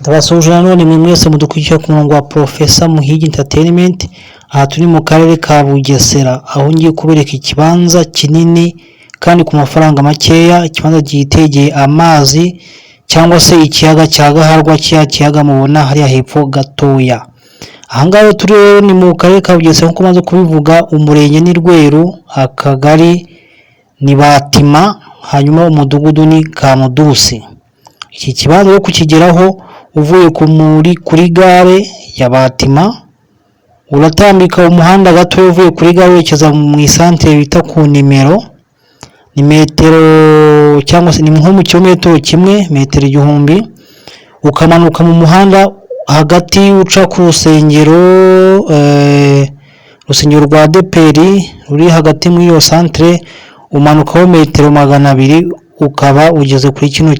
Ndabasuje nanone mwe mwese mudukurikira ku murongo wa Professor Muhigi Entertainment. Aha turi mu karere ka Bugesera, aho ngiye kubereka ikibanza kinini kandi ku mafaranga makeya, ikibanza gitegeye amazi cyangwa se ikiyaga cya Gaharwa, kiyaga mubona hariya hepfo gatoya. Aha ngaho turi ni mu karere ka Bugesera, nkuko maze kubivuga, umurenge ni Rweru, akagari ni Batima, hanyuma umudugudu ni Kamudusi. Iki kibanza cyo kukigeraho uvuye kuri gare ya Batima, uratambika umuhanda gato uvuye kuri gare werekeza mu isantere bita ku nimero, ni metero cyangwa se ni nko mu kilometero kimwe, metero 1000, ukamanuka mu muhanda hagati uca ku rusengero rwa Deperi ruri hagati muri iyo santere, umanukaho metero 200 ukaba ugeze kuri kino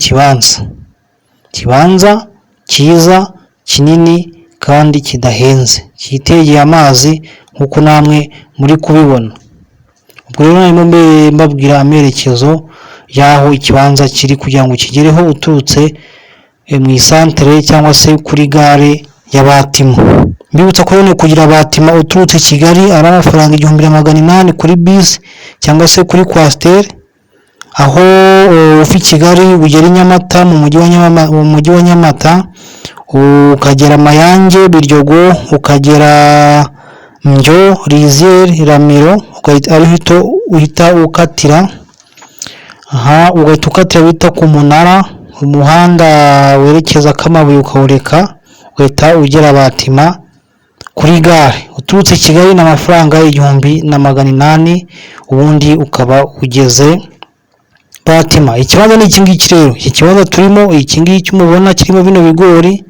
kibanza cyiza kinini kandi kidahenze, kitegeye amazi nkuko namwe muri kubibona. Ubwo rero narimo mbabwira amerekezo yaho ikibanza kiri kugira ngo kigereho uturutse mu isantere cyangwa se kuri gare ya Batima. Mbibutsa ko rero kugira Batima uturutse Kigali ari amafaranga 1800 kuri bus cyangwa se kuri Coaster, aho ufi Kigali ugera i Nyamata mu mujyi wa Nyamata, ukagera Mayange, Biryogo, ukagera Njyo, Rizier, Ramiro, uhita ukatira ugahita ukatira wita ku Munara, umuhanda werekeza Kamabuye ukawureka, ugahita ugera Batima kuri gare. Uturutse Kigali na amafaranga 1800, ubundi ukaba ugeze Batima. Ikibanza ni iki ngiki rero, iki kibanza turimo, iki ngiki mubona kirimo bino bigori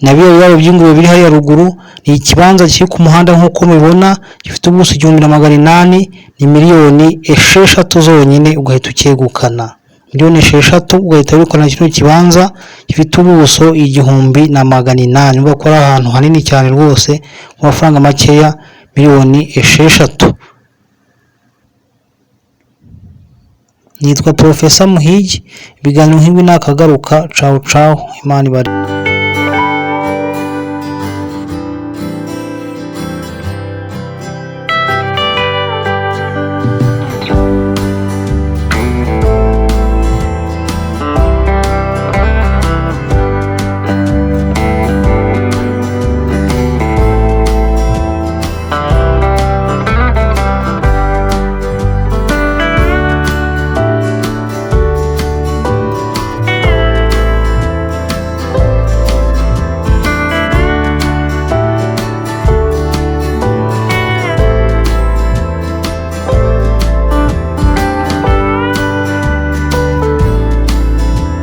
na byo by'ingurube biri hariya ruguru, ni ikibanza kiri ku muhanda nk'uko mubibona, gifite ubuso 1800, ni miliyoni 6 zonyine ugahita ukegukana. Miliyoni 6 ugahita wikona kino kibanza gifite ubuso 1800. Niba ko ari ahantu hanini cyane rwose ku mafaranga makeya, miliyoni 6. Nitwa Professor Muhigi, ibiganiro nk'ibi nakagaruka. Ciao ciao, Imana ibari.